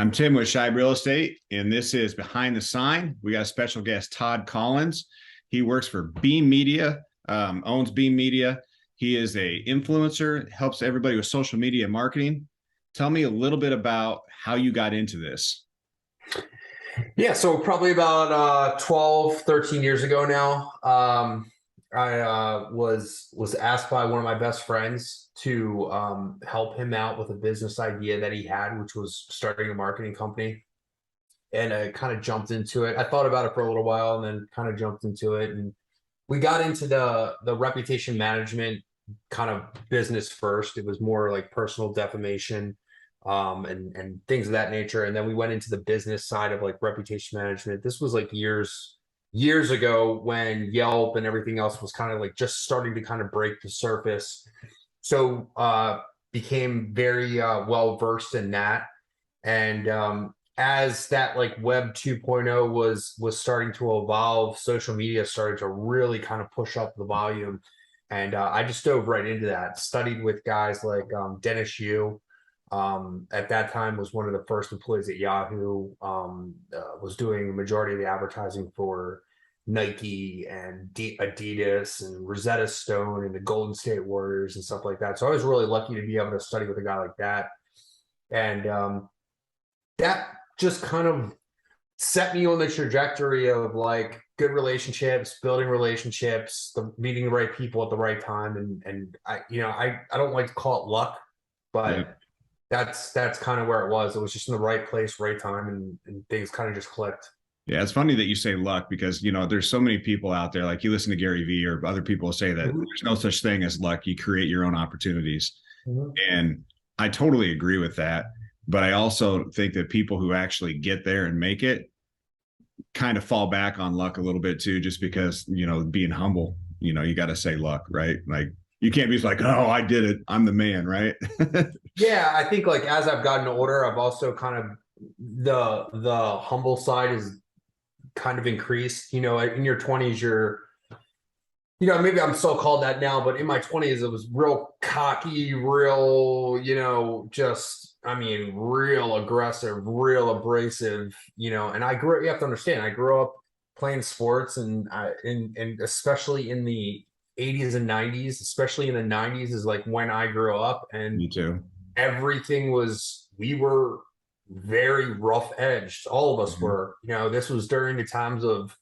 I'm Tim with Scheib Real Estate, and this is Behind the Sign. We got a special guest, Todd Collins. He works for Beam Media, owns Beam Media. He is a influencer, helps everybody with social media marketing. Tell me a little bit about how you got into this. Yeah, so probably about 12, 13 years ago now, I was asked by one of my best friends to help him out with a business idea that he had, which was starting a marketing company. And I kind of jumped into it. I thought about it for a little while and then kind of jumped into it. And we got into the reputation management kind of business first. It was more like personal defamation and things of that nature. And then we went into the business side of like reputation management. This was like years ago when Yelp and everything else was kind of like just starting to kind of break the surface. So became very well versed in that. And as that like Web 2.0 was starting to evolve, social media started to really kind of push up the volume. And I just dove right into that. Studied with guys like Dennis Yu. At that time was one of the first employees at Yahoo, was doing the majority of the advertising for Nike and Adidas and Rosetta Stone and the Golden State Warriors and stuff like that. So I was really lucky to be able to study with a guy like that. And that just kind of set me on the trajectory of like good relationships, building relationships, meeting the right people at the right time. And I don't like to call it luck, but yeah. That's kind of where it was. It was just in the right place, right time, and things kind of just clicked. Yeah, it's funny that you say luck because, there's so many people out there, like you listen to Gary Vee or other people say that there's no such thing as luck. You create your own opportunities. And I totally agree with that. But I also think that people who actually get there and make it kind of fall back on luck a little bit too, just because, being humble, you got to say luck, right? Like, you can't be like, oh, I did it, I'm the man, right? Yeah, I think like as I've gotten older, I've also kind of the humble side is kind of increased. In your 20s, you're, maybe I'm so called that now, but in my 20s, it was real cocky, real, real aggressive, real abrasive, and you have to understand, I grew up playing sports and especially in the 80s and 90s, especially in the 90s is like when I grew up, and me too. We were very rough edged. All of us were, this was during the times of,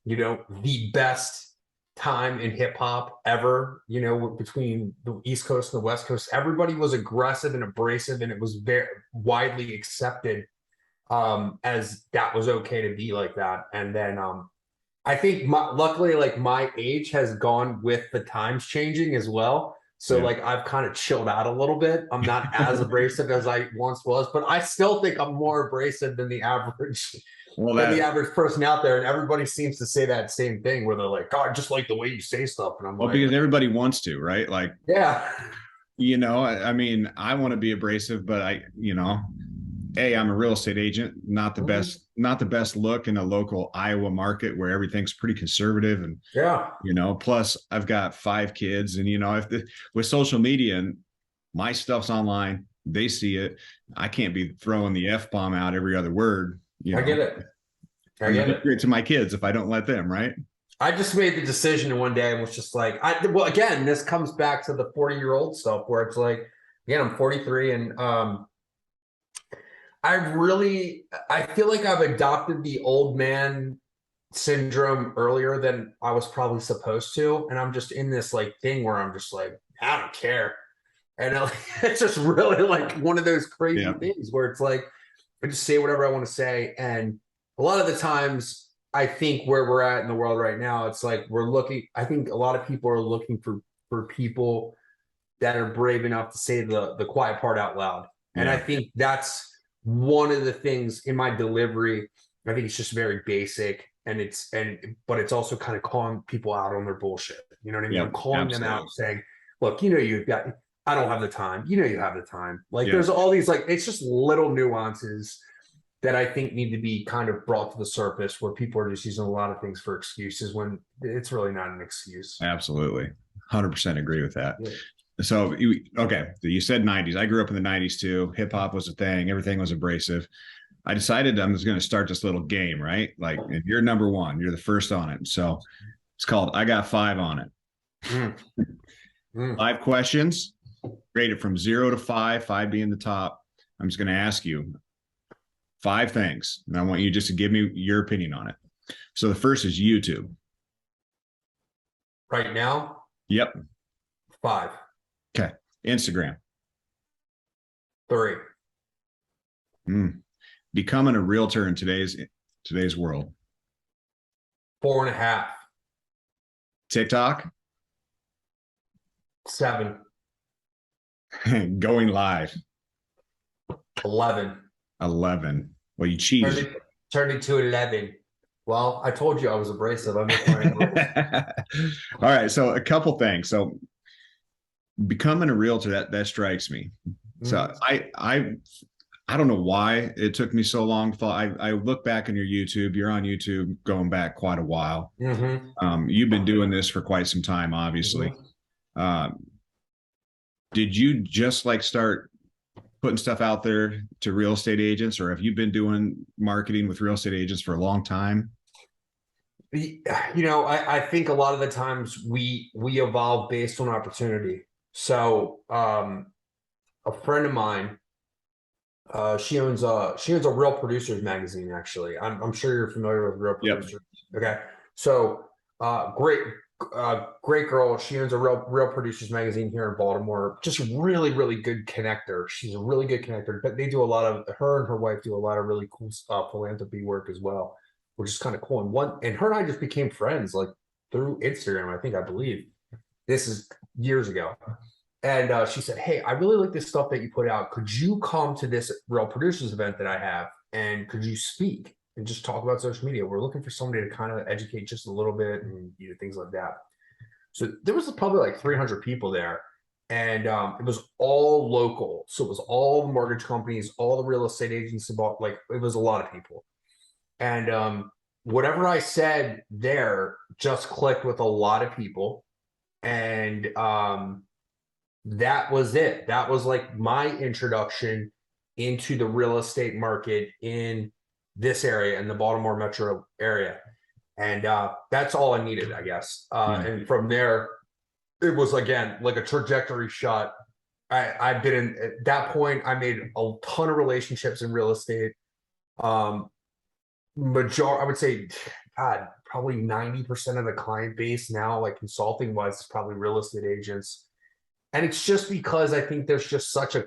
the best time in hip hop ever, between the East Coast and the West Coast. Everybody was aggressive and abrasive, and it was very widely accepted as that was okay to be like that. And then I think luckily, like my age has gone with the times changing as well. So like I've kind of chilled out a little bit. I'm not as abrasive as I once was, but I still think I'm more abrasive than the average person out there. And everybody seems to say that same thing where they're like, God, just like the way you say stuff. And I'm like, because everybody wants to, right? Like, yeah. I want to be abrasive, but I'm a real estate agent, not the best look in a local Iowa market where everything's pretty conservative. And, plus I've got 5 kids and, with social media and my stuff's online, they see it. I can't be throwing the F-bomb out every other word. I get it. I get it to my kids if I don't let them, right? I just made the decision one day and was just like, again, this comes back to the 40-year-old stuff where it's like, again, I'm 43 and, I feel like I've adopted the old man syndrome earlier than I was probably supposed to. And I'm just in this like thing where I'm just like, I don't care. And it's just really like one of those crazy things where it's like, I just say whatever I want to say. And a lot of the times I think where we're at in the world right now, it's like I think a lot of people are looking for people that are brave enough to say the quiet part out loud. And I think that's one of the things in my delivery. I think it's just very basic, but it's also kind of calling people out on their bullshit. You know what I mean? I'm calling them out, saying, look, I don't have the time. You have the time. Like there's all these, like, it's just little nuances that I think need to be kind of brought to the surface where people are just using a lot of things for excuses when it's really not an excuse. Absolutely. 100% agree with that. So okay, you said 90s. I grew up in the 90s too. Hip hop was a thing. Everything was abrasive. I decided I was going to start this little game, right? Like, and you're number one. You're the first on it. So it's called I Got Five on It. Mm. Mm. 5 questions, rated from 0 to 5, 5 being the top. I'm just going to ask you 5 things, and I want you just to give me your opinion on it. So the first is YouTube. Right now, Yep. 5. Okay. Instagram. 3. Becoming a realtor in today's world. 4.5. TikTok. 7. Going live. 11. 11. Well, you cheated. Turned it to 11. Well, I told you I was abrasive. I make my All right. So a couple things. So becoming a realtor, that strikes me. So I don't know why it took me so long. I look back on your YouTube. You're on YouTube going back quite a while. You've been doing this for quite some time, obviously. Did you just like start putting stuff out there to real estate agents, or have you been doing marketing with real estate agents for a long time? I think a lot of the times we evolve based on opportunity. So a friend of mine, she owns a Real Producers magazine. Actually, I'm sure you're familiar with Real Producers. Yep. Okay, so great girl. She owns a Real Producers magazine here in Baltimore. Just really, really good connector. She's a really good connector. But they do a lot of, her and her wife do a lot of really cool philanthropy work as well, which is kind of cool. And her and I just became friends like through Instagram. I believe this is years ago. And she said, "Hey, I really like this stuff that you put out. Could you come to this Real Producers event that I have? And could you speak and just talk about social media? We're looking for somebody to kind of educate just a little bit and things like that." So there was probably like 300 people there. And it was all local. So it was all the mortgage companies, all the real estate agents involved. Like it was a lot of people. And whatever I said there just clicked with a lot of people. And that was it. That was like my introduction into the real estate market in this area, in the Baltimore metro area. And that's all I needed, I guess. And from there, it was, again, like a trajectory shot. I've been in, at that point, I made a ton of relationships in real estate. I would say, God, probably 90% of the client base now, like consulting wise, is probably real estate agents. And it's just because I think there's just such a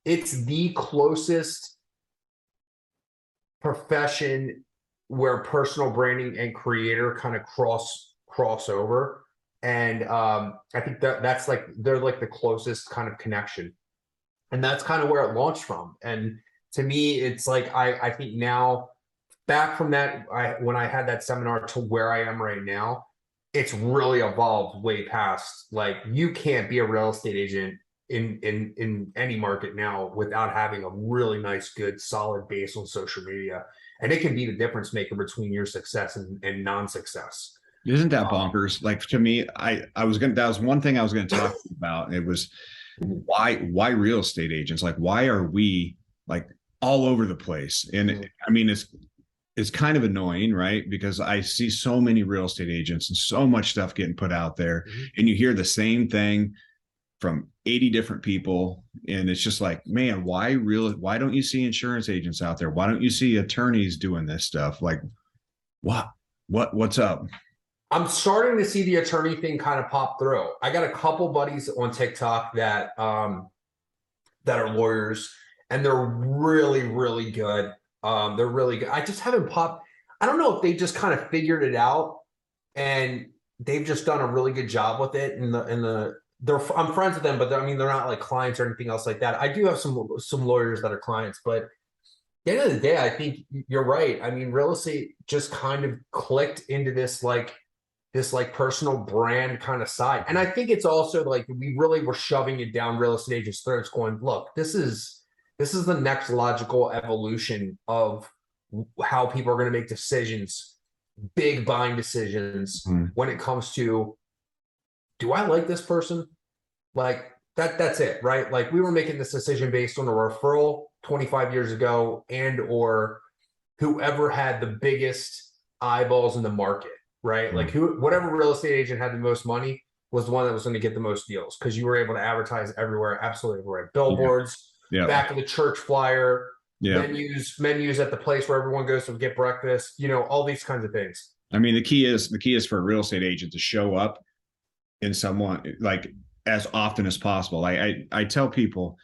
it's the closest profession where personal branding and creator kind of cross over. And I think that's like, they're like the closest kind of connection. And that's kind of where it launched from. And to me, it's like, I think now, back from that, when I had that seminar to where I am right now, it's really evolved way past, like, you can't be a real estate agent in any market now without having a really nice, good, solid base on social media. And it can be the difference maker between your success and non-success. Isn't that bonkers? Like, to me, that was one thing I was going to talk about. It was why real estate agents? Like, why are we like all over the place? And I mean, it's kind of annoying, right? Because I see so many real estate agents and so much stuff getting put out there, and you hear the same thing from 80 different people. And it's just like, man, why don't you see insurance agents out there? Why don't you see attorneys doing this stuff? Like, what's up? I'm starting to see the attorney thing kind of pop through. I got a couple buddies on TikTok that are lawyers, and they're really, really good. They're really good. I just haven't popped. I don't know if they just kind of figured it out and they've just done a really good job with it. I'm friends with them, but they're not like clients or anything else like that. I do have some lawyers that are clients, but at the end of the day, I think you're right. I mean, real estate just kind of clicked into this personal brand kind of side. And I think it's also like, we really were shoving it down real estate agents' throats going, look, this is the next logical evolution of how people are going to make decisions, big buying decisions, when it comes to, do I like this person? Like that's it, right? Like we were making this decision based on a referral 25 years ago and or whoever had the biggest eyeballs in the market, right? Like whatever real estate agent had the most money was the one that was going to get the most deals because you were able to advertise everywhere, absolutely everywhere. Billboards, back of the church flyer, menus at the place where everyone goes to get breakfast, you know, all these kinds of things. I mean, the key is for a real estate agent to show up in someone like as often as possible. I tell people,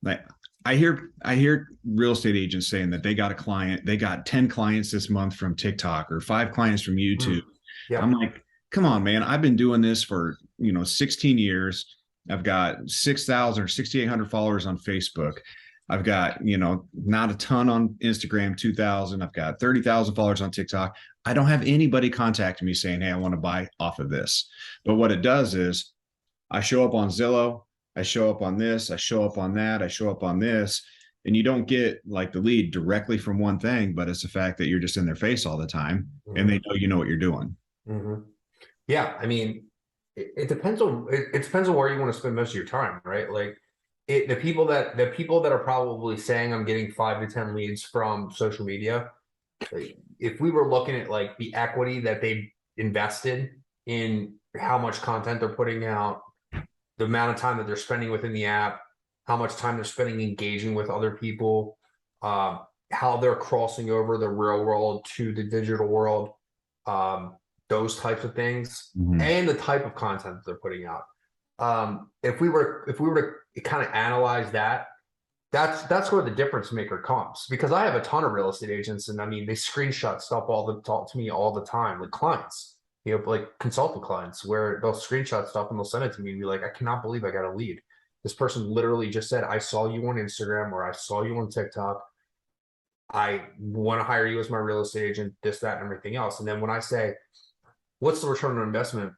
like, I hear real estate agents saying that they got 10 clients this month from TikTok or 5 clients from YouTube. I'm like, come on, man. I've been doing this for, 16 years. I've got 6,000 or 6,800 followers on Facebook. I've got, not a ton on Instagram, 2,000. I've got 30,000 followers on TikTok. I don't have anybody contacting me saying, hey, I want to buy off of this. But what it does is I show up on Zillow, I show up on this, I show up on that, I show up on this, and you don't get like the lead directly from one thing, but it's the fact that you're just in their face all the time and they know you know what you're doing. Yeah, I mean, it depends on where you want to spend most of your time, right? Like the people that are probably saying I'm getting 5 to 10 leads from social media, if we were looking at like the equity that they invested in how much content they're putting out, the amount of time that they're spending within the app, how much time they're spending engaging with other people, how they're crossing over the real world to the digital world, those types of things, and the type of content that they're putting out. If we were to kind of analyze that, that's where the difference maker comes. Because I have a ton of real estate agents, and I mean, they screenshot stuff to me all the time, like clients, like consultant clients, where they'll screenshot stuff and they'll send it to me and be like, I cannot believe I got a lead. This person literally just said, I saw you on Instagram or I saw you on TikTok. I want to hire you as my real estate agent, this, that, and everything else. And then when I say, what's the return on investment?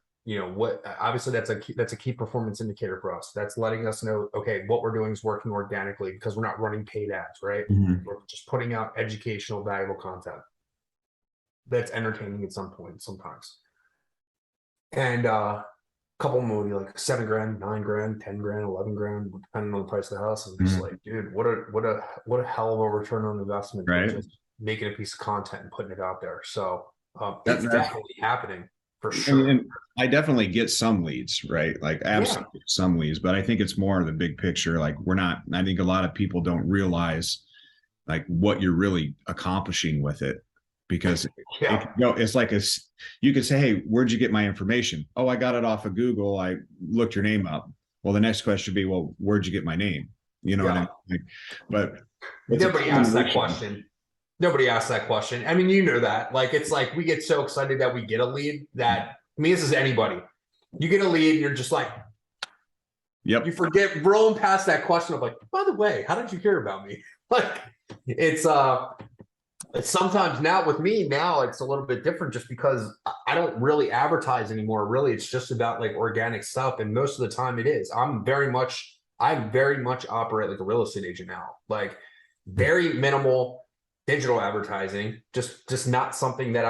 Obviously that's a key performance indicator for us. That's letting us know, okay, what we're doing is working organically because we're not running paid ads, right? We're just putting out educational, valuable content that's entertaining at some point sometimes. And a couple of them will be like 7 grand, 9 grand, 10 grand, 11 grand, depending on the price of the house. And just like, dude, what a hell of a return on investment, right? Just making a piece of content and putting it out there. So it's definitely happening for sure. And I definitely get some leads, right? Like absolutely some leads, but I think it's more of the big picture. Like I think a lot of people don't realize like what you're really accomplishing with it. Because it's like you could say, hey, where'd you get my information? Oh, I got it off of Google. I looked your name up. Well, the next question would be, well, where'd you get my name? You know what I mean? But nobody asked that question. Nobody asked that question. I mean, you know that. Like, it's like we get so excited that we get a lead that, I mean, this is anybody. You get a lead and you're just like, you forget rolling past that question of like, by the way, how did you hear about me? Like, it's sometimes now with me now it's a little bit different just because I don't really advertise anymore. Really, it's just about like organic stuff, and most of the time it is. I very much operate like a real estate agent now, like very minimal digital advertising, just not something that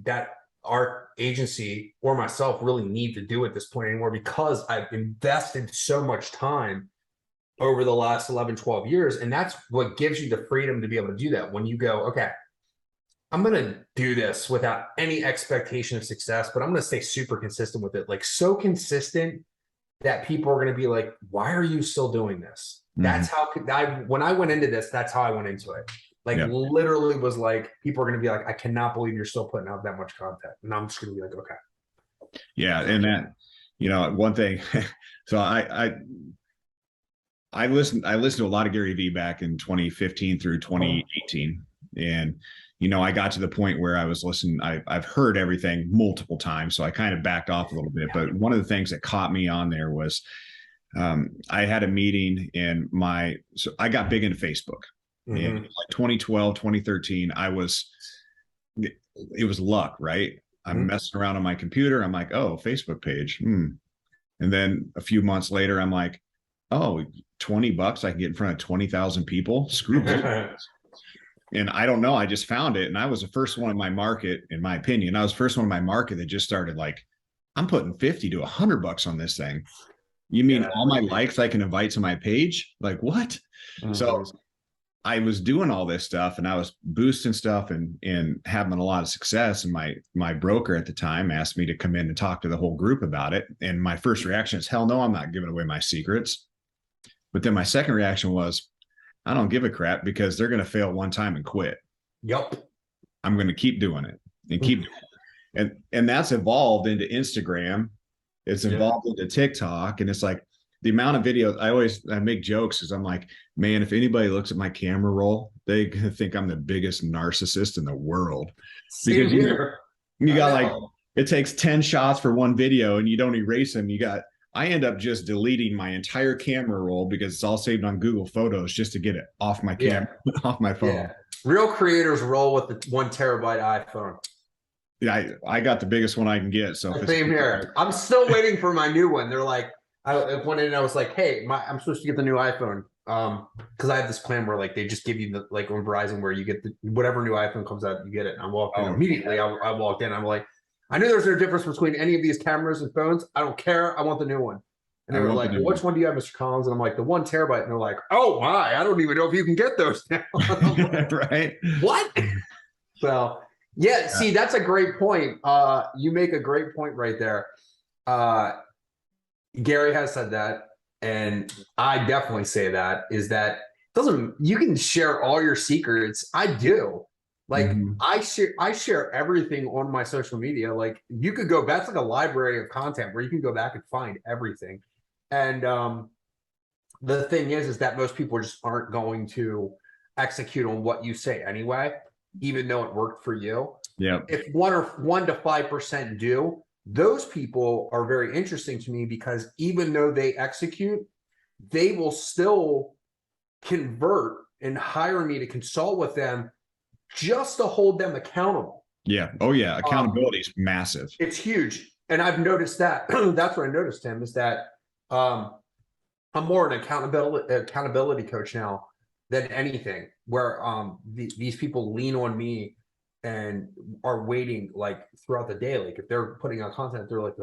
that our agency or myself really need to do at this point anymore, because I've invested so much time over the last 11, 12 years. And that's what gives you the freedom to be able to do that. When you go, okay, I'm going to do this without any expectation of success, but I'm going to stay super consistent with it. Like so consistent that people are going to be like, why are you still doing this? That's how when I went into this, that's how I went into it. Like literally was like, people are going to be like, I cannot believe you're still putting out that much content. And I'm just going to be like, okay. Yeah. And that, one thing, so I listened to a lot of Gary Vee back in 2015 through 2018. And, I got to the point where I was listening. I've heard everything multiple times, so I kind of backed off a little bit. But one of the things that caught me on there was I had a meeting so I got big into Facebook. And like 2012, 2013, it was luck, right? I'm messing around on my computer. I'm like, oh, Facebook page. And then a few months later, I'm like, oh, $20, I can get in front of 20,000 people. Screw it. And I don't know. I just found it. And I was the first one in my market, in my opinion. I was the first one in my market that just started like, I'm putting $50 to $100 on this thing. You mean Yeah. all my likes I can invite to my page? Like what? So I was doing all this stuff and I was boosting stuff and having a lot of success. And my broker at the time asked me to come in and talk to the whole group about it. And my first reaction is, hell no, I'm not giving away my secrets. But then my second reaction was, I don't give a crap because they're going to fail one time and quit. Yep. I'm going to keep doing it and keep doing it. And that's evolved into Instagram. It's evolved into TikTok. And it's like the amount of videos I make jokes is I'm like, man, if anybody looks at my camera roll, they think I'm the biggest narcissist in the world. Same Because here. you got like, it takes 10 shots for one video and you don't erase them. I end up just deleting my entire camera roll because it's all saved on Google Photos just to get it off my camera, off my phone. Yeah. Real creators roll with the 1 terabyte iPhone. Yeah, I got the biggest one I can get. So same here. I'm still waiting for my new one. They're like, I went in and I was like, hey, I'm supposed to get the new iPhone. Because I have this plan where like they just give you the, like on Verizon, where you get whatever new iPhone comes out, you get it. And I walked in immediately. I walked in. I'm like, I knew there's no difference between any of these cameras and phones. I don't care. I want the new one. And they were like, well, which one do you have, Mr. Collins? And I'm like, the 1 terabyte. And they're like, oh my, I don't even know if you can get those now. Like, right? What? So yeah, see, that's a great point. You make a great point right there. Gary has said that, and I definitely say that, is that you can share all your secrets. I do. Like I share everything on my social media. Like you could go, that's like a library of content where you can go back and find everything. And the thing is that most people just aren't going to execute on what you say anyway, even though it worked for you. Yeah. If 1 to 5% do, those people are very interesting to me, because even though they execute, they will still convert and hire me to consult with them just to hold them accountable. Yeah. Oh yeah. Accountability is massive. It's huge. And I've noticed that. That's what I noticed, Tim, is that I'm more an accountability coach now than anything, where these people lean on me and are waiting like throughout the day. Like if they're putting out content, they're like,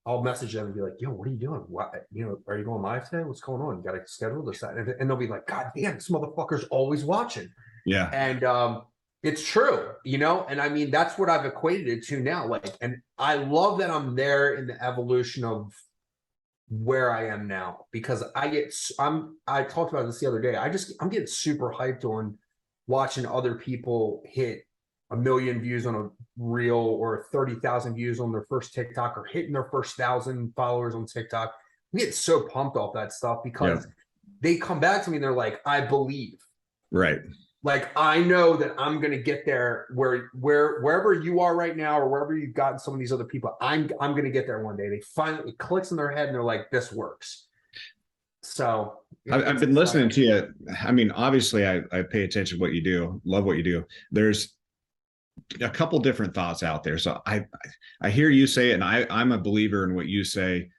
I'll message them and be like, yo, what are you doing? What, are you going live today? What's going on? You got to schedule this. And they'll be like, God damn, this motherfucker's always watching. Yeah. And it's true, and I mean, that's what I've equated it to now. Like, and I love that I'm there in the evolution of where I am now, because I talked about this the other day. I'm getting super hyped on watching other people hit 1 million views on a reel, or 30,000 views on their first TikTok, or hitting their first 1,000 followers on TikTok. I get so pumped off that stuff, because they come back to me and they're like, I believe. Right. Like, I know that I'm going to get there wherever you are right now, or wherever you've gotten some of these other people, I'm going to get there one day. They finally, it clicks in their head and they're like, this works. So I've been listening to you. I mean, obviously I pay attention to what you do, love what you do. There's a couple different thoughts out there. So I hear you say it, and I'm a believer in what you say.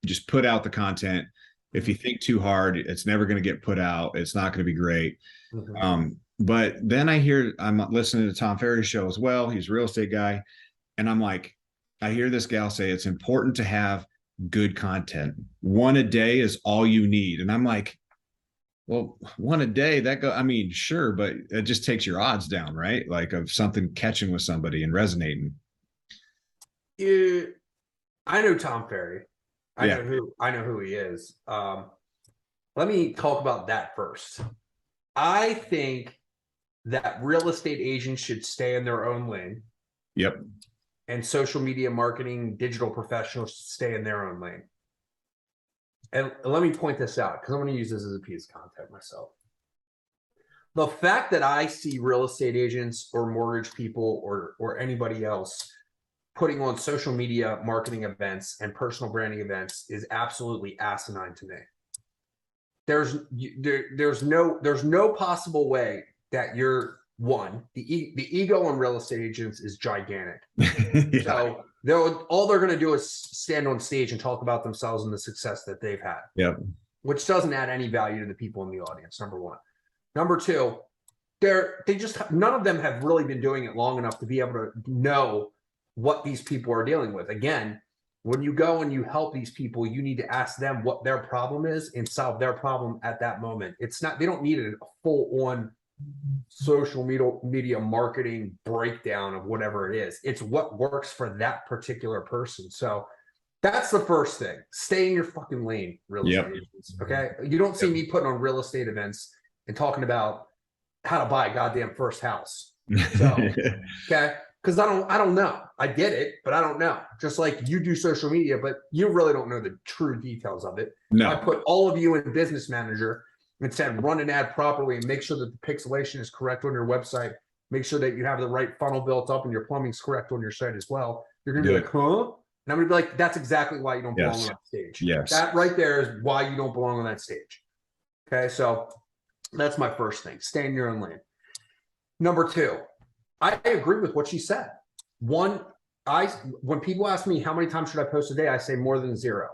Just put out the content. If you think too hard, it's never going to get put out. It's not going to be great. But then I'm listening to Tom Ferry's show as well. He's a real estate guy. And I'm like, I hear this gal say it's important to have good content. 1 a day is all you need. And I'm like, well, 1 a day, I mean, sure, but it just takes your odds down, right? Like of something catching with somebody and resonating. I know Tom Ferry. I know who he is. Let me talk about that first. I think that real estate agents should stay in their own lane. Yep. And social media marketing, digital professionals should stay in their own lane. And let me point this out, because I'm going to use this as a piece of content myself. The fact that I see real estate agents or mortgage people or anybody else putting on social media marketing events and personal branding events is absolutely asinine to me. There's no possible way that you're the ego on real estate agents is gigantic. So all they're going to do is stand on stage and talk about themselves and the success that they've had. Yep. Which doesn't add any value to the people in the audience. Number one. Number two, none of them have really been doing it long enough to be able to know what these people are dealing with. Again, When you go and you help these people, you need to ask them what their problem is and solve their problem at that moment. It's not, they don't need a full on social media marketing breakdown of whatever it is. It's what works for that particular person. So that's the first thing. Stay in your fucking lane, real estate agents. Okay. You don't see me putting on real estate events and talking about how to buy a goddamn first house. So, okay. Because I don't know. I get it, but I don't know. Just like you do social media, but you really don't know the true details of it. No. I put all of you in Business Manager and said run an ad properly and make sure that the pixelation is correct on your website. Make sure that you have the right funnel built up and your plumbing's correct on your site as well. You're gonna be like, huh? And I'm gonna be like, that's exactly why you don't belong on that stage. Yes. That right there is why you don't belong on that stage. Okay, so that's my first thing. Stay in your own lane. Number two, I agree with what she said. One, when people ask me how many times should I post a day, I say more than 0.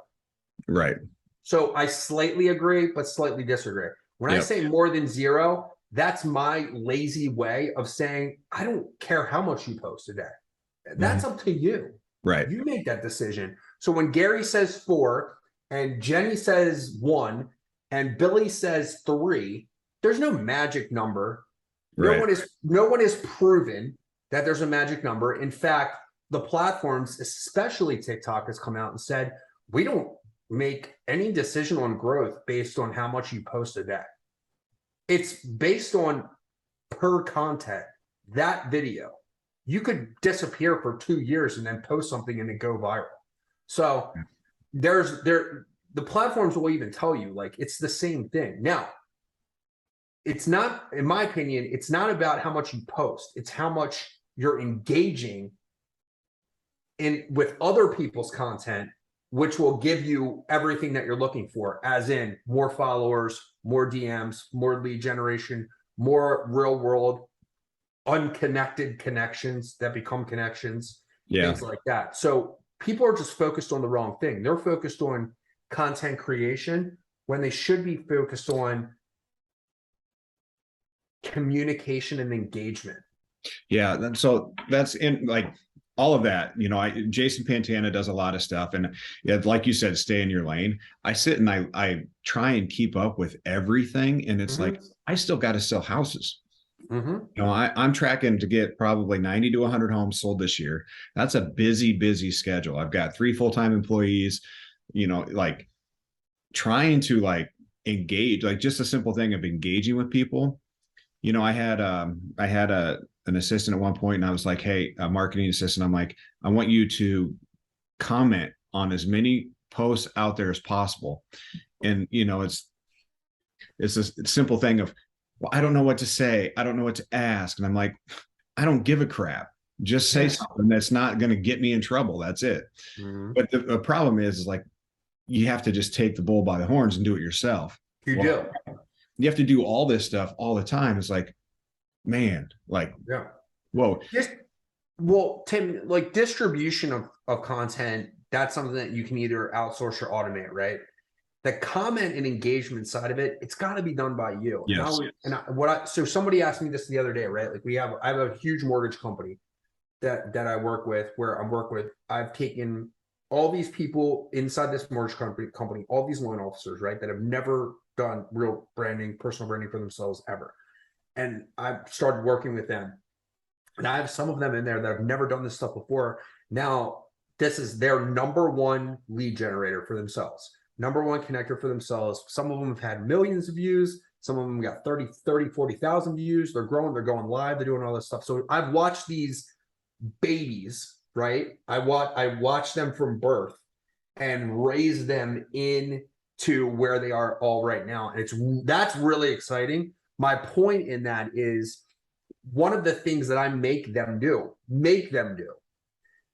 Right. So I slightly agree, but slightly disagree. When I say more than 0, that's my lazy way of saying, I don't care how much you post a day. That's up to you. Right. You make that decision. So when Gary says 4 and Jenny says 1 and Billy says 3, there's no magic number. Right. No one is proven that there's a magic number. In fact, the platforms, especially TikTok, has come out and said, we don't make any decision on growth based on how much you post a day. It's based on per content. That video, you could disappear for 2 years and then post something and it go viral. So the platforms will even tell you, like, it's the same thing. Now, it's not, in my opinion, it's not about how much you post. It's how much you're engaging with other people's content, which will give you everything that you're looking for, as in more followers, more DMs, more lead generation, more real world, unconnected connections that become connections, things like that. So people are just focused on the wrong thing. They're focused on content creation when they should be focused on communication and engagement. Yeah. So that's in like all of that, you know, Jason Pantana does a lot of stuff, and like you said, stay in your lane. I sit and I try and keep up with everything. And it's like, I still got to sell houses. You know, I'm tracking to get probably 90 to 100 homes sold this year. That's a busy schedule. I've got 3 full-time employees, you know, like trying to like engage, like just a simple thing of engaging with people. You know, I had an assistant at one point, and I was like, hey, a marketing assistant, I'm like, I want you to comment on as many posts out there as possible. And, you know, it's a simple thing of, well, I don't know what to say. I don't know what to ask. And I'm like, I don't give a crap. Just say something that's not going to get me in trouble. That's it. But the problem is like, you have to just take the bull by the horns and do it yourself. You do. You have to do all this stuff all the time. It's like, man, like, whoa. Well, Tim, like distribution of content, that's something that you can either outsource or automate, right? The comment and engagement side of it, it's got to be done by you. Yes. So somebody asked me this the other day, right? Like I have a huge mortgage company that I work with, I've taken all these people inside this mortgage company, all these loan officers, right, that have never done real branding, personal branding for themselves ever. And I've started working with them. And I have some of them in there that have never done this stuff before. Now, this is their number one lead generator for themselves, number one connector for themselves. Some of them have had millions of views. Some of them got 30, 40,000 views. They're growing, they're going live, they're doing all this stuff. So I've watched these babies, right? I watch them from birth and raise them into where they are all right now. And that's really exciting. My point in that is one of the things that I make them do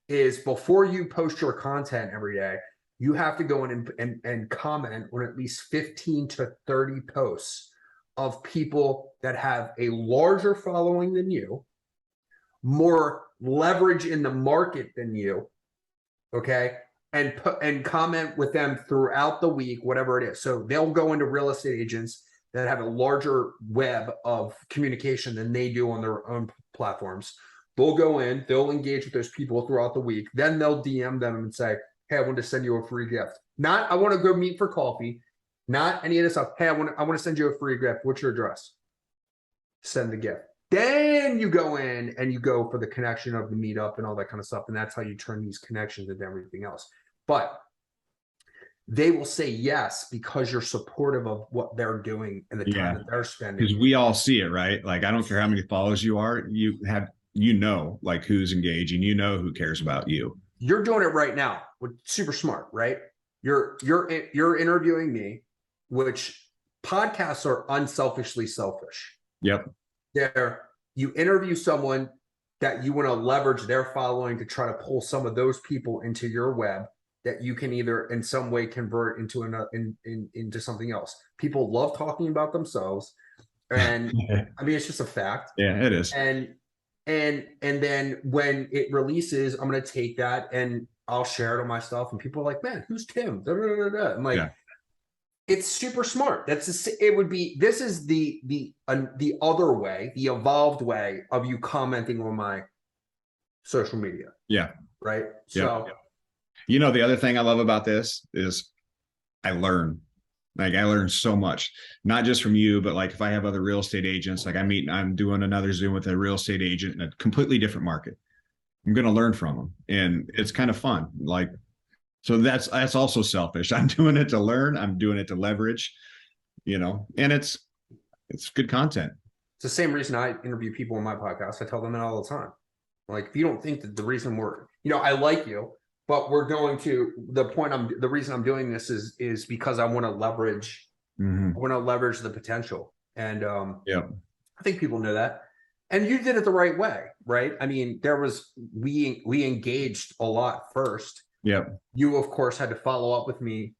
is before you post your content every day, you have to go in and comment on at least 15 to 30 posts of people that have a larger following than you, more leverage in the market than you, okay? And comment with them throughout the week, whatever it is. So they'll go into real estate agents that have a larger web of communication than they do on their own platforms. They'll go in, they'll engage with those people throughout the week. Then they'll DM them and say, Hey, I want to send you a free gift. Not, I want to go meet for coffee. Not any of this stuff. Hey, I want to send you a free gift. What's your address? Send the gift. Then you go in and you go for the connection of the meetup and all that kind of stuff. And that's how you turn these connections into everything else. But they will say yes because you're supportive of what they're doing and the time that they're spending. Because we all see it, right? Like, I don't care how many followers you are, like who's engaging, who cares about you. You're doing it right now, which super smart, right? You're interviewing me, which podcasts are unselfishly selfish. Yep. You interview someone that you want to leverage their following to try to pull some of those people into your web that you can either in some way convert into into something else. People love talking about themselves, and I mean it's just a fact. Yeah, it is. And then when it releases, I'm gonna take that and I'll share it on my stuff, and people are like, "Man, who's Tim?" I'm like, it's super smart. This is the other way, the evolved way of you commenting on my social media. Yeah. Right. So. The other thing I love about this is I learn so much, not just from you, but like if I have other real estate agents, like I'm doing another Zoom with a real estate agent in a completely different market. I'm going to learn from them, and it's kind of fun. Like, so that's also selfish. I'm doing it to learn. I'm doing it to leverage, and it's good content. It's the same reason I interview people on my podcast. I tell them that all the time. Like, if you don't think that the reason I like you, but we're going to the reason I'm doing this is because I want to leverage, I want to leverage the potential. And I think people know that. And you did it the right way, right? I mean, we engaged a lot first. Yep. You of course had to follow up with me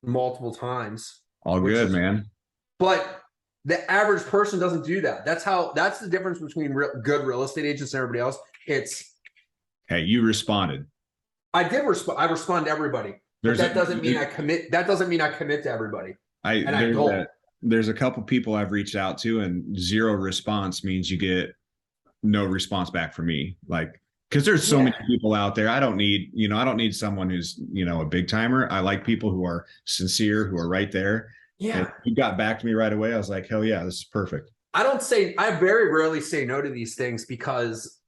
multiple times. All good, man. But the average person doesn't do that. That's the difference between good real estate agents and everybody else. Hey, you responded. I did respond. I respond to everybody. But that doesn't mean I commit. That doesn't mean I commit to everybody. There's a couple people I've reached out to, and 0 response means you get no response back from me. Like, because there's so many people out there. I don't need someone who's a big timer. I like people who are sincere, who are right there. Yeah. And you got back to me right away. I was like, hell yeah, this is perfect. I very rarely say no to these things because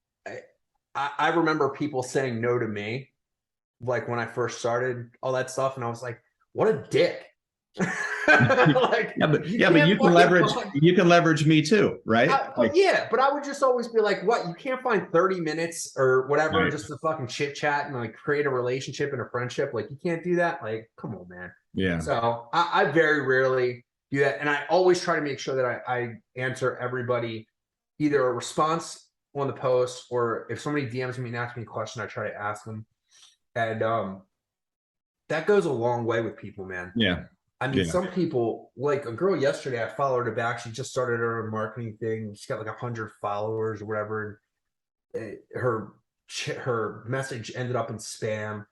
I remember people saying no to me. Like when I first started all that stuff, and I was like, what a dick. Like, but you can leverage me too, right? But I would just always be like, what, you can't find 30 minutes or whatever, right, just to fucking chit chat and like create a relationship and a friendship. Like, you can't do that. Like, come on, man. Yeah. So I very rarely do that. And I always try to make sure that I answer everybody, either a response on the post, or if somebody DMs me and asks me a question, I try to ask them. And that goes a long way with people, man. Yeah. I mean, some people, like a girl yesterday, I followed her back. She just started her own marketing thing. She's got like 100 followers or whatever. And her message ended up in spam.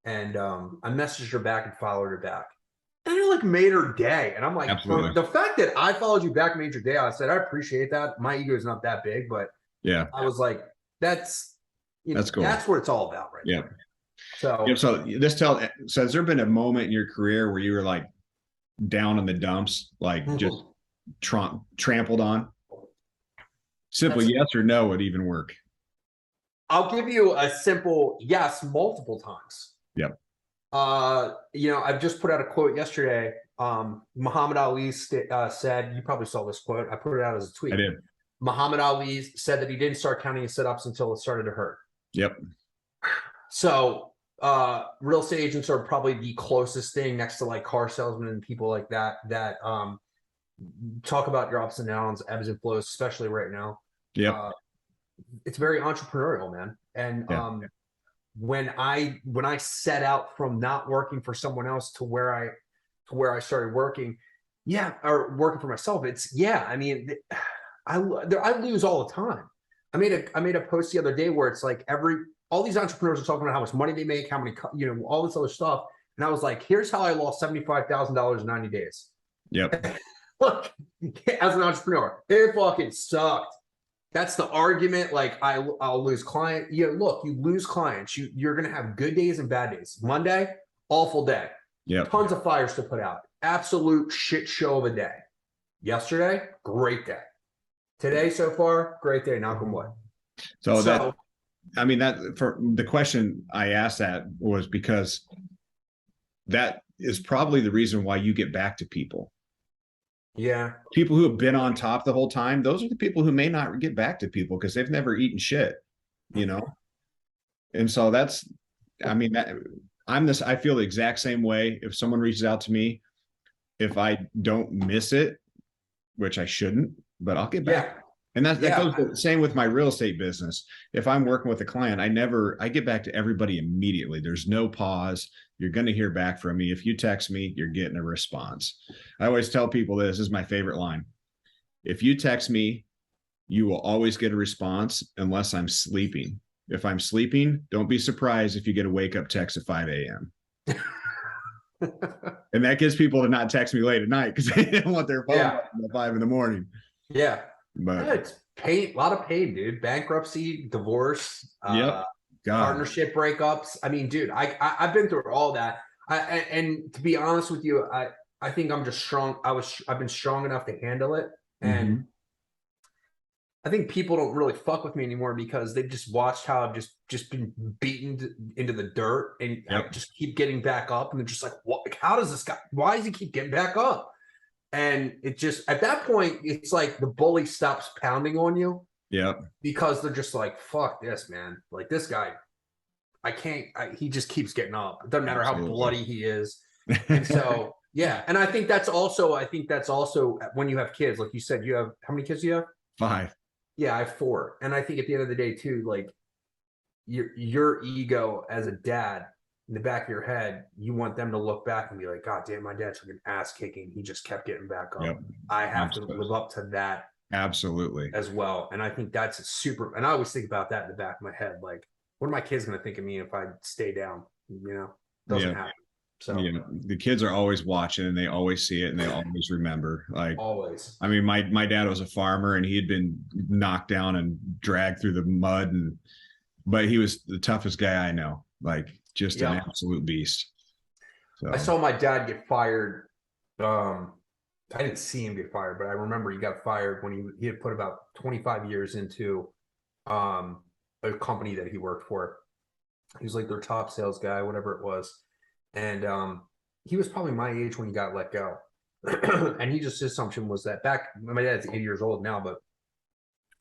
And I messaged her back and followed her back. And it like made her day. And I'm like, the fact that I followed you back made your day. I said, I appreciate that. My ego is not that big, but yeah, I was like, that's cool. That's what it's all about, right? Yeah. Now. So so has there been a moment in your career where you were like down in the dumps, like just trampled on? Simple yes or no would even work. I'll give you a simple yes multiple times. Yep. I've just put out a quote yesterday. Muhammad Ali said, you probably saw this quote. I put it out as a tweet. I did. Muhammad Ali said that he didn't start counting his sit-ups until it started to hurt. Yep. So real estate agents are probably the closest thing next to like car salesmen and people like that talk about your ups and downs, ebbs and flows, especially right now. Yeah. It's very entrepreneurial, man. And when I set out from not working for someone else to where I started working, or working for myself, I mean, I lose all the time. I made a post the other day where it's like all these entrepreneurs are talking about how much money they make, how many, all this other stuff. And I was like, here's how I lost $75,000 in 90 days. Yep. Look, as an entrepreneur, it fucking sucked. that's the argument. Like I'll lose client. Look, you lose clients. You're going to have good days and bad days. Monday, awful day. Yeah. Tons of fires to put out. Absolute shit show of a day. Yesterday, great day. Today so far, great day. Knock on wood. So that, I mean, that for the question I asked that was because that is probably the reason why you get back to people. Yeah. People who have been on top the whole time, those are the people who may not get back to people because they've never eaten shit, you know? And so that's, I mean, I feel the exact same way. If someone reaches out to me, if I don't miss it, which I shouldn't, but I'll get back. Yeah. And that goes the same with my real estate business. If I'm working with a client, I get back to everybody immediately. There's no pause. You're going to hear back from me. If you text me, you're getting a response. I always tell people this is my favorite line. If you text me, you will always get a response unless I'm sleeping. If I'm sleeping, don't be surprised if you get a wake up text at 5 a.m. And that gets people to not text me late at night because they don't want their phone at 5 in the morning. Yeah. But it's pain, a lot of pain, dude. Bankruptcy, divorce, partnership breakups. I mean, dude, I've been through all that. And to be honest with you, I think I'm just strong. I've been strong enough to handle it. And I think people don't really fuck with me anymore because they've just watched how I've just been beaten into the dirt and I just keep getting back up. And they're just like, what? How does this guy, why does he keep getting back up? And it just, at that point, it's like the bully stops pounding on you. Yeah. Because they're just like, fuck this, man. Like this guy, he just keeps getting up. It doesn't matter how bloody he is. And so, yeah. And I think that's also when you have kids, like you said, how many kids do you have? 5. Yeah, I have 4. And I think at the end of the day too, like your ego as a dad, in the back of your head, you want them to look back and be like, God damn, my dad took an ass kicking. He just kept getting back up. I have to live up to that. Absolutely. As well. And I think that's and I always think about that in the back of my head. Like, what are my kids going to think of me if I stay down? Doesn't happen. So the kids are always watching and they always see it and they always remember. Like always. I mean, my dad was a farmer and he had been knocked down and dragged through the mud but he was the toughest guy I know. Like just an absolute beast. So. I saw my dad get fired. I didn't see him get fired, but I remember he got fired when he had put about 25 years into a company that he worked for. He was like their top sales guy, whatever it was. And he was probably my age when he got let go. And his assumption was that my dad's 80 years old now, but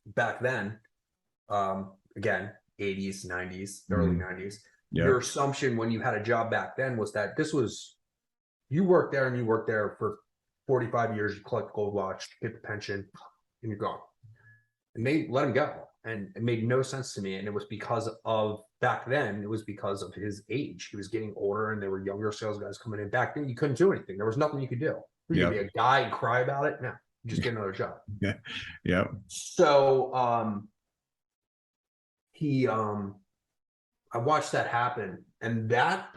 back then, again, 80s, 90s, early 90s, your assumption when you had a job back then was that you worked there and you worked there for 45 years, you collect gold watch, get the pension, and you're gone. And they let him go. And it made no sense to me. And it was because of back then, it was because of his age. He was getting older and there were younger sales guys coming in. Back then, you couldn't do anything. There was nothing you could do. You could be a guy and cry about it. No, you just get another job. Yeah. So I watched that happen. And that,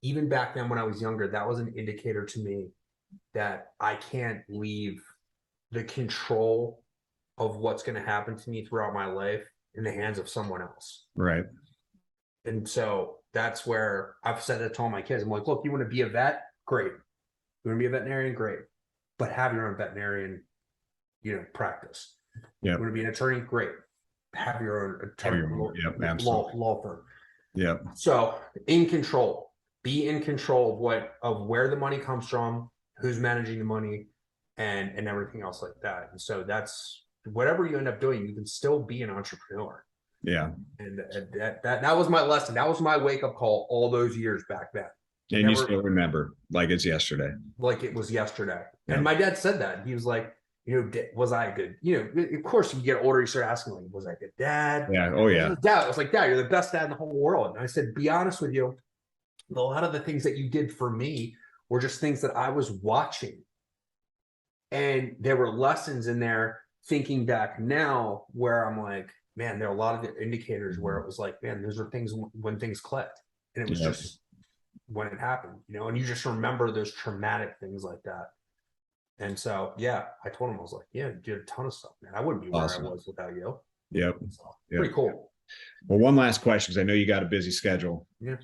even back then when I was younger, that was an indicator to me that I can't leave the control of what's going to happen to me throughout my life in the hands of someone else. Right. And so that's where I've said that to all my kids. I'm like, look, you want to be a vet? Great. You want to be a veterinarian? Great. But have your own veterinarian, practice. Yeah. You want to be an attorney? Great. Have your own attorney law firm. Yeah. So in control, be in control of where the money comes from, who's managing the money, and everything else like that. And so that's whatever you end up doing, you can still be an entrepreneur. Yeah. And that was my lesson. That was my wake up call all those years back then. And you still remember like it's yesterday. Like it was yesterday. Yeah. And my dad said that. He was like, was I a good, of course you get older, you start asking like, was I a good dad? Yeah. Oh yeah. Dad, I was like, Dad, you're the best dad in the whole world. And I said, be honest with you, a lot of the things that you did for me were just things that I was watching. And there were lessons in there thinking back now where I'm like, man, there are a lot of indicators where it was like, man, those are things when things clicked. And it was just when it happened, and you just remember those traumatic things like that. And so, I told him, I was like, yeah, you did a ton of stuff, man. I wouldn't be where I was without you. Yep. So, Yep. pretty cool. Well, one last question, because I know you got a busy schedule. Yeah.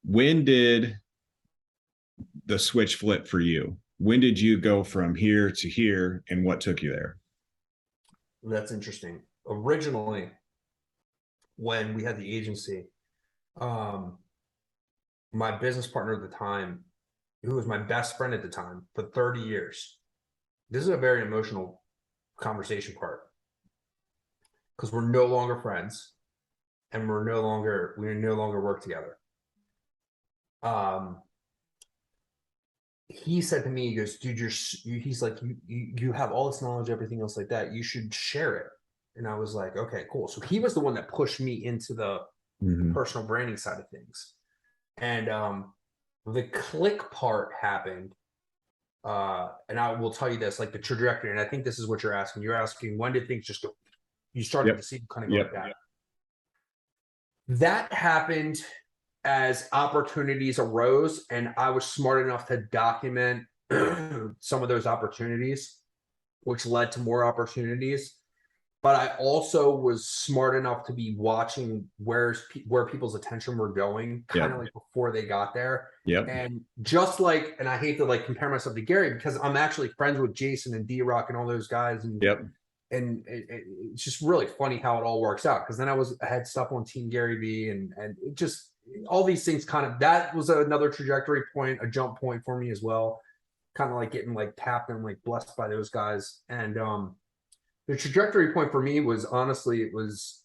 When did the switch flip for you? When did you go from here to here, and what took you there? That's interesting. Originally, when we had the agency, my business partner at the time, who was my best friend at the time for 30 years, this is a very emotional conversation part, because we're no longer friends and we no longer work together. He said to me, he goes, dude, he's like, you have all this knowledge, everything else like that, you should share it. And I was like, okay, cool. So he was the one that pushed me into the personal branding side of things. And the click part happened. And I will tell you this, like the trajectory, and I think this is what you're asking. You're asking, when did things just go? You started to see kind of go like that. That happened as opportunities arose, and I was smart enough to document some of those opportunities, which led to more opportunities. But I also was smart enough to be watching where people's attention were going, kind of like before they got there. And just like, and I hate to like compare myself to Gary, because I'm actually friends with Jason and D-Rock and all those guys. And and it's just really funny how it all works out. Because then I had stuff on Team Gary Vee, and it just, all these things kind of, that was another trajectory point, a jump point for me as well. Kind of like getting like tapped and like blessed by those guys. And the trajectory point for me was, honestly, it was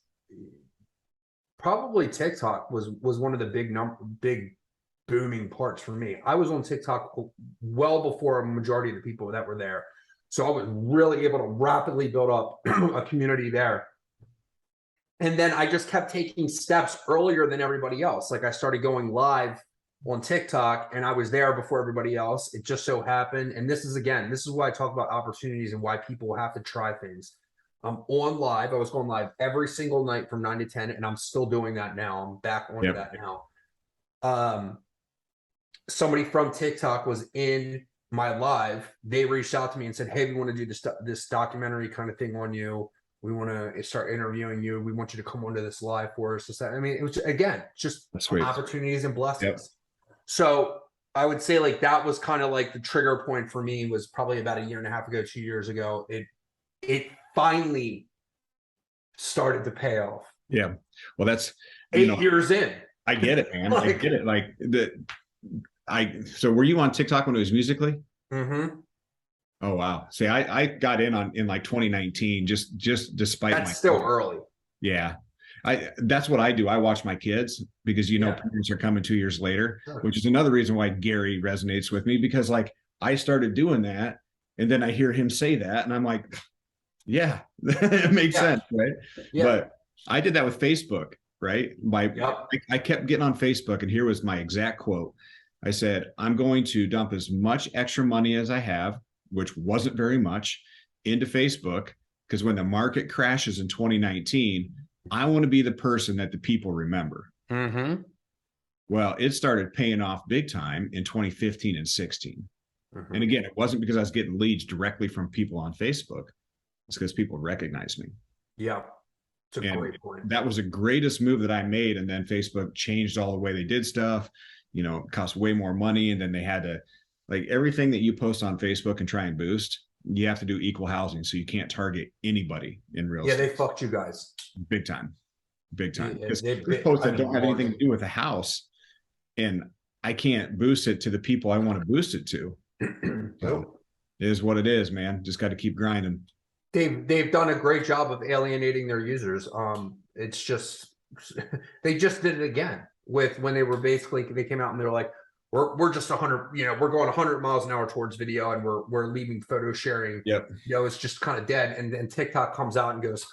probably TikTok was one of the big booming parts for me. I was on TikTok well before a majority of the people that were there. So I was really able to rapidly build up a community there. And then I just kept taking steps earlier than everybody else. Like I started going live on TikTok, and I was there before everybody else. It just so happened. And this is why I talk about opportunities and why people have to try things. I'm on live. I was going live every single night from 9 to 10, and I'm still doing that now. I'm back on that now. Somebody from TikTok was in my live. They reached out to me and said, hey, we want to do this documentary kind of thing on you. We want to start interviewing you. We want you to come onto this live for us. I mean, it was, again, just opportunities and blessings. So I would say like that was kind of like the trigger point for me, was probably about a year and a half ago, 2 years ago. It finally started to pay off. Yeah. Well, that's 8 years in. I get it, man. I get it. Like so were you on TikTok when it was Musically? Oh wow. See, I got in like 2019, just despite that's still early. Yeah. That's what I do. I watch my kids, because parents are coming 2 years later, which is another reason why Gary resonates with me, because like I started doing that, and then I hear him say that, and I'm like, yeah, it makes sense, right? But I did that with Facebook, right? I kept getting on Facebook, and here was my exact quote. I said, I'm going to dump as much extra money as I have, which wasn't very much, into Facebook, because when the market crashes in 2019, I want to be the person that the people remember. Well, it started paying off big time in 2015 and 16. And again, it wasn't because I was getting leads directly from people on Facebook. It's because people recognized me. Yeah. It's a great point. That was the greatest move that I made. And then Facebook changed all the way they did stuff. It cost way more money. And then they had to, like, everything that you post on Facebook and try and boost, you have to do equal housing. So you can't target anybody in real estate. They fucked you guys. Big time. Because posts that don't have anything to do with the house, and I can't boost it to the people I want to boost it to. So it is what it is, man. Just got to keep grinding. They've done a great job of alienating their users. It's just, they just did it again with when they came out and they were like, we're just 100, we're going 100 miles an hour towards video, and we're leaving photo sharing. It's just kind of dead. And then TikTok comes out and goes,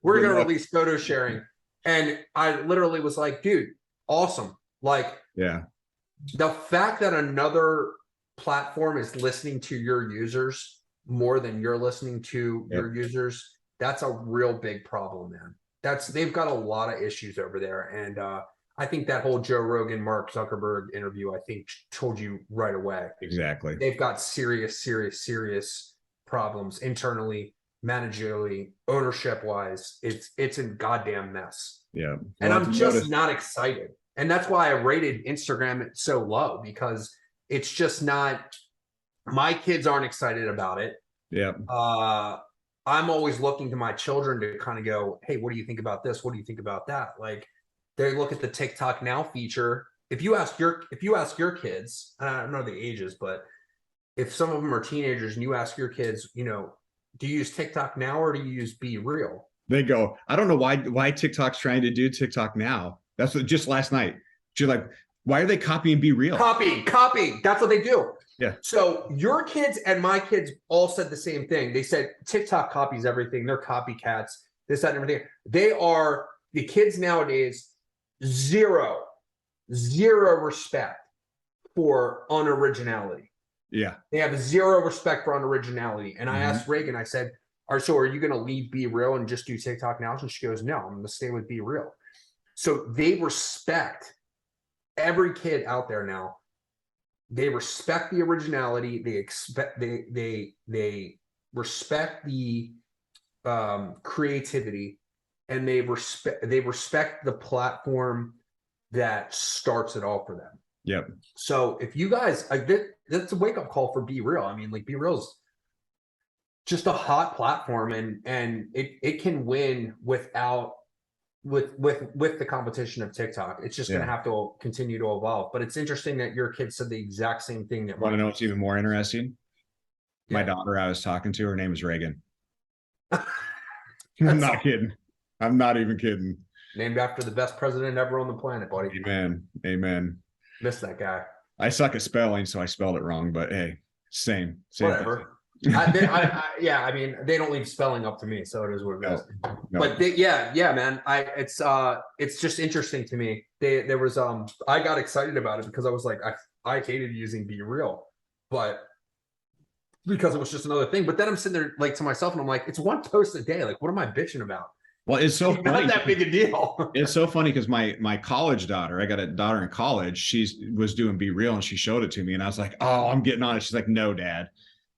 we're going to release photo sharing. And I literally was like, dude, awesome. Like, the fact that another platform is listening to your users more than you're listening to your users, that's a real big problem, man. They've got a lot of issues over there. And I think that whole Joe Rogan, Mark Zuckerberg interview, I think, told you right away. Exactly. They've got serious problems internally. managerially, ownership wise, it's a goddamn mess. Yeah. And Well, I'm just not excited. And that's why I rated Instagram so low, because it's just not, my kids aren't excited about it. Yeah. I'm always looking to my children to kind of go, hey, what do you think about this? What do you think about that? Like, they look at the TikTok Now feature. If you ask your kids, I don't know the ages, but if some of them are teenagers and you ask your kids, you know, do you use TikTok Now or do you use Be Real? They go, I don't know why TikTok's trying to do TikTok Now. That's what, just last night. She's like, why are they copying Be Real? Copy. That's what they do. Yeah. So your kids and my kids all said the same thing. They said TikTok copies everything. They're copycats. This, that, and everything. They are, the kids nowadays, zero respect for unoriginality. Yeah. They have zero respect for unoriginality. And I asked Reagan, I said, so are you going to leave Be Real and just do TikTok Now? And she goes, no, I'm going to stay with Be Real. So they respect every kid out there now. They respect the originality. They expect, they respect the creativity, and they respect the platform that starts it all for them. Yep. So if you guys, that's a wake up call for Be Real. I mean, like, Be Real's just a hot platform, and it can win without with the competition of TikTok. It's just going to have to continue to evolve. But it's interesting that your kid said the exact same thing. That want to know what's even more interesting? My daughter I was talking to, her name is Reagan. I'm not kidding. I'm not even kidding. Named after the best president ever on the planet, buddy. Amen. Miss that guy. I suck at spelling, so I spelled it wrong, but hey, same Whatever. I mean, they don't leave spelling up to me, so it is what it is. No. But man, it's just interesting to me. There was I got excited about it because I was like, I hated using Be Real, but because it was just another thing. But then I'm sitting there like to myself, and I'm like, it's one post a day. Like, what am I bitching about? Well, it's so funny. Not that big a deal. It's so funny because my college daughter, I got a daughter in college. She was doing Be Real, and she showed it to me, and I was like, oh, I'm getting on it. She's like, no, Dad.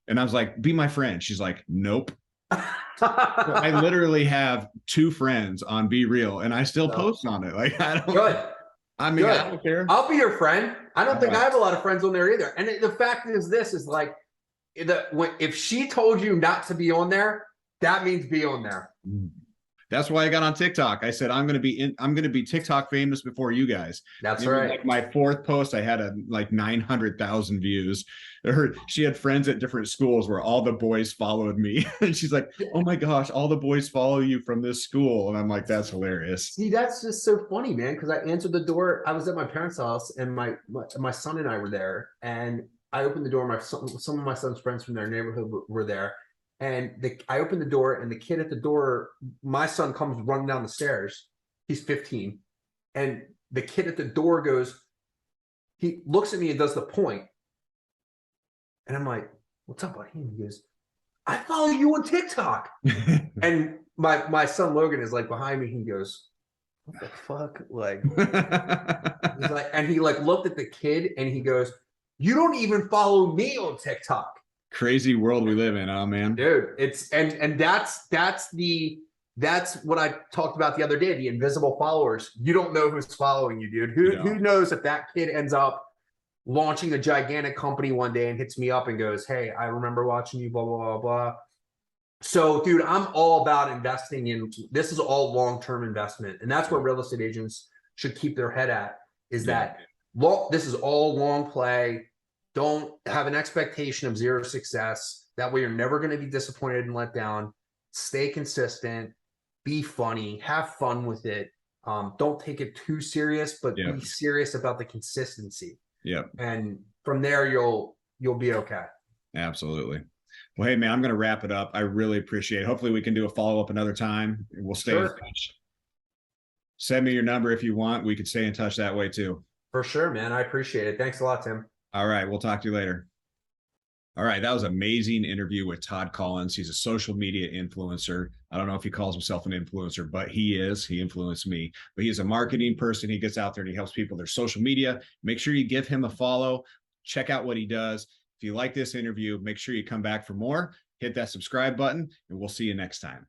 And I was like, be my friend. She's like, nope. So I literally have 2 friends on Be Real, and I still post on it. Like, I don't. Good. I mean, I don't care. I'll be your friend. I don't think I have a lot of friends on there either. And the fact is, this is like, if she told you not to be on there, that means be on there. That's why I got on TikTok. I said, I'm going to be TikTok famous before you guys. That's right. Like my 4th post, I had like 900,000 views. She had friends at different schools where all the boys followed me. And she's like, oh my gosh, all the boys follow you from this school. And I'm like, that's hilarious. See, that's just so funny, man. Cause I answered the door. I was at my parents' house, and my son and I were there, and I opened the door. Some of my son's friends from their neighborhood were there. And I opened the door, and the kid at the door, my son comes running down the stairs. He's 15. And the kid at the door goes, he looks at me and does the point. And I'm like, what's up, buddy? And he goes, I follow you on TikTok. And my son Logan is like behind me. He goes, what the fuck? Like, he's like, and he like looked at the kid, and he goes, you don't even follow me on TikTok. Crazy world we live in, oh man. Dude, it's and that's what I talked about the other day, the invisible followers. You don't know who's following you, dude. Who knows if that kid ends up launching a gigantic company one day and hits me up and goes, hey, I remember watching you, blah, blah, blah, blah. So, dude, I'm all about investing in, this is all long-term investment. And that's where real estate agents should keep their head at, is that this is all long play. Don't have an expectation of zero success. That way you're never going to be disappointed and let down. Stay consistent, be funny, have fun with it. Don't take it too serious, but be serious about the consistency. Yeah. And from there, you'll be okay. Absolutely. Well, hey man, I'm going to wrap it up. I really appreciate it. Hopefully we can do a follow-up another time. We'll stay in touch. Send me your number if you want. We could stay in touch that way too. For sure, man. I appreciate it. Thanks a lot, Tim. All right. We'll talk to you later. All right. That was an amazing interview with Todd Collins. He's a social media influencer. I don't know if he calls himself an influencer, but he is. He influenced me. But he's a marketing person. He gets out there and he helps people with their social media. Make sure you give him a follow. Check out what he does. If you like this interview, make sure you come back for more. hit that subscribe button, and we'll see you next time.